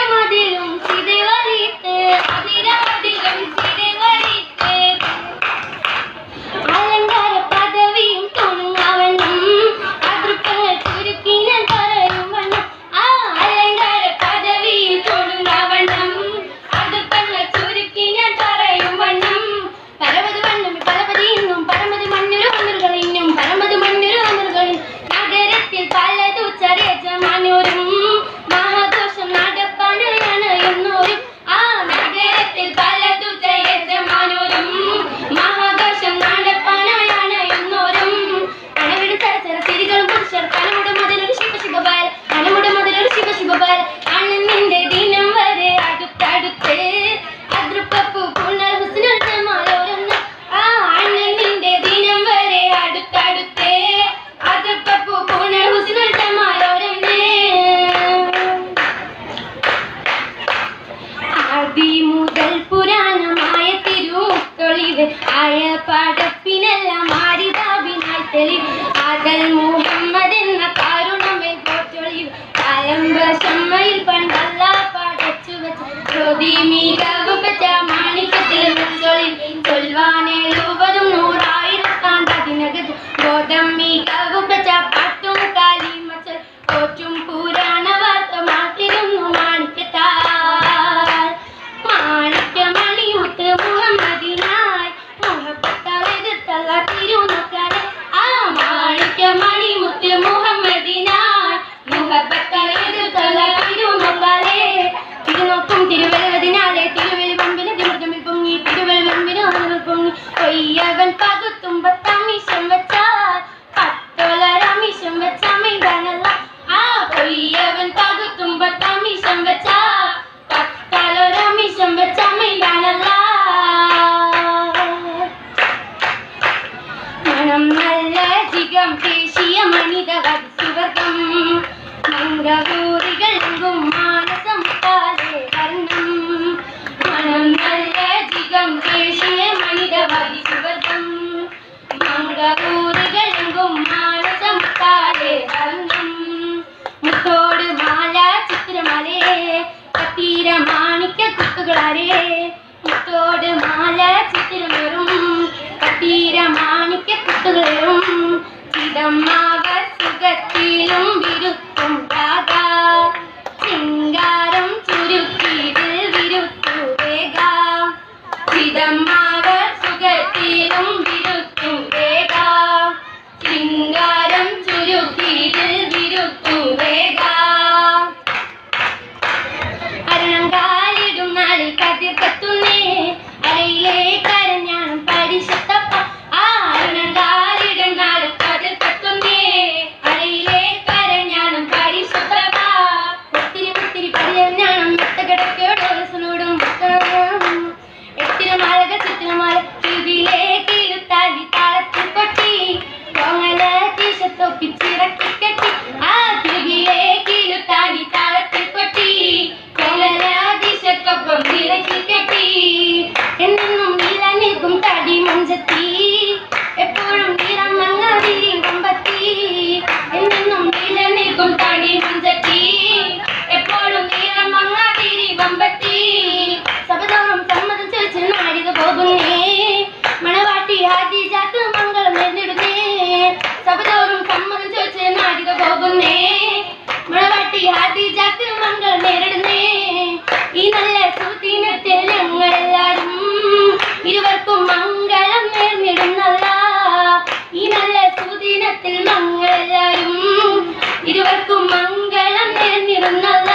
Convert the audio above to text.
அதிரமதிலும் சிதைவரித்து அதிரமதிலும் சிதைவரித்து அலங்கார பதவியும் தொழும் அவனும் அதிர்ப்பங்கள் சுருக்கின கரையும் வண்ணம் அலங்கார பதவியும் தொழும் அவனும் அதிர்ப்பங்கள் சுருக்கின கரையும் வண்ணம் பரவது வண்ணம் பரவது இன்னும் பரமது மண்ணிரு அமர்கள் இன்னும் பரமது மண்ணிரு அமர்களின் நகரத்தில் பலது ചരേജമാനോരും മഹാഘോഷം നടപ്പാനോരും നഗരത്തിൽ പലതു ചരേജമാനോരും മഹാഘോഷം നടപ്പാനോരും കണവിട് ചരചര സിരികളും പുരുഷർ കണമുട മുതലൊരു ശിവശിവബാല കണമുട മുതലൊരു ശിവശിവബാല അണ്ണന്റെ ദിനം വരെ അടുത്തടുത്ത് അതൃപ്പപ്പു പുനർ ഹുസ്നുൽ ജമാലോരം അണ്ണന്റെ ദിനം വരെ അടുത്തടുത്ത് അതൃപ്പപ്പു പുനർ ഹുസ്നുൽ ജമാലോരം മുതൽ പുരാണമായ തിരുമുത്തൊളിവ് ആയ പടപ്പിനെല്ലാം ആരിതാവിനായി തെളിവ് ആദൽ മുഹമ്മദ് എന്ന കാരുണമേ പോറ്റൊളിവ് കാലംബശമ്മയിൽ പണ്ടല്ല പടച്ചു വെച്ച ജ്യോതി മികവ് പെറ്റ മാണിക്കത്തിൽ വെച്ചൊളിവ് ചൊൽവാനെഴുപതും നൂറായിരത്താൻ പതിനകത്ത് ബോധം മികവ് പെറ്റ പാട്ടും കാലിമച്ചൽ പോറ്റും പുരാണ വാർത്ത മാറ്റിരുന്നു മാണിക്കത്താൽ മാണിക്യമണി മുത്ത് മുഹമ്മദിനായി മുഹബത്താൽ എതിർത്തല്ല തിരുനക്കാരെ മാണിക്യമണി മുത്ത് മുഹമ്മദിനായി മുഹബത്താൽ എതിർത്തല്ല തിരുനക്കാരെ തിരുനോക്കും തിരുവെളുവതിനാലെ തിരുവെളുവമ്പിന് തിമൃതമിൽ പൊങ്ങി തിരുവെളുവമ്പിന് ആളുകൾ പൊങ്ങി കൊയ്യവൻ പകുത്തുമ്പത്തമിഷം വെച്ചാൽ പത്തോളരമിഷം വെച്ചമൈതാനല്ല കൊയ്യവൻ പകുത്തുമ്പത്തമിഷം വെച്ചാൽ പത്താലൊരമിഷം വെച്ചമൈതാനല്ല മണം നല്ല ജിഗം ദേശീയ മണിതവതി സുവർഗം മംഗളൂരികളെങ്കും മാനസം കാലേ വർണ്ണം മണം നല്ല ജിഗം ദേശീയ മണിതവതി സുവർഗം മംഗളൂരികളെങ്കും മാനസം കാലേ വർണ്ണം മുത്തോട് മാല ചിത്രമലേ കത്തീര മാണിക്ക കുത്തുകളാരേ മുത്തോട് മാല ചിത്രമേറും കത്തീര മാണിക്ക കുത്തുകളേറും ചിതമ്മാവർ സുഖത്തിലും വിരുത്തും രാഗ ശൃംഗാരം ചുരുക്കിയിൽ വിരുത്തു വേഗ ചിതമ്മാവർ സുഖത്തിലും വിരുത്തും വേഗ ശൃംഗാരം ചുരുക്കിയിൽ വിരുത്തു വേഗ അരണങ്കാലിടും നാളിൽ കതിർ കത്തുന്നേ അരയിലെ കരഞ്ഞാണം പരിശത്തപ്പ അരണങ്കാലിടും നാളിൽ കതിർ കത്തുന്നേ അരയിലെ കരഞ്ഞാണം പരിശത്തപ്പ ഒത്തിരി ഒത്തിരി പരിഞ്ഞാണം മെത്തകിടക്കോടോടോടും എത്തിരമാലക ചിത്രമാല ഇതിലേക്ക് ഇഴുത്താലി താളത്തിൽ കൊട്ടി കോങ്ങല തീശത്തൊപ്പിച്ചിറക്കി കെട്ടി തിരികിലേക്ക് ഇഴുത്താലി താളത്തിൽ കൊട്ടി കോങ്ങല തീശക്കൊപ്പം ഇറക്കി കെട്ടി എന്നും നിലനിൽക്കും തടി മഞ്ചത്തി എപ്പോഴും നിറം മങ്ങാതിരി വമ്പത്തി എന്നും നിലനിൽക്കും തടി മഞ്ചത്തി എപ്പോഴും നിറം മങ്ങാതിരി വമ്പത്തി സബദോറും സമ്മതം ചോദിച്ച് നാടിക പോകുന്നേ മണവാട്ടി ഹാദിജാക്ക് മംഗളം നേർന്നിടുന്നേ സബദോറും സമ്മതം ചോദിച്ച് നാടിക പോകുന്നേ മണവാട്ടി ഹാദിജാക്ക് മംഗളം നേരിടുന്നേ ഈ നല്ല സുദിനത്തിൽ ഞങ്ങളെല്ലാരും ഇരുവർക്കും മംഗളം നേർന്നിടുന്നല്ല ഈ നല്ല സുദിനത്തിൽ ഞങ്ങളെല്ലാരും ഇരുവർക്കും മംഗളം നേർന്നിടുന്നല്ല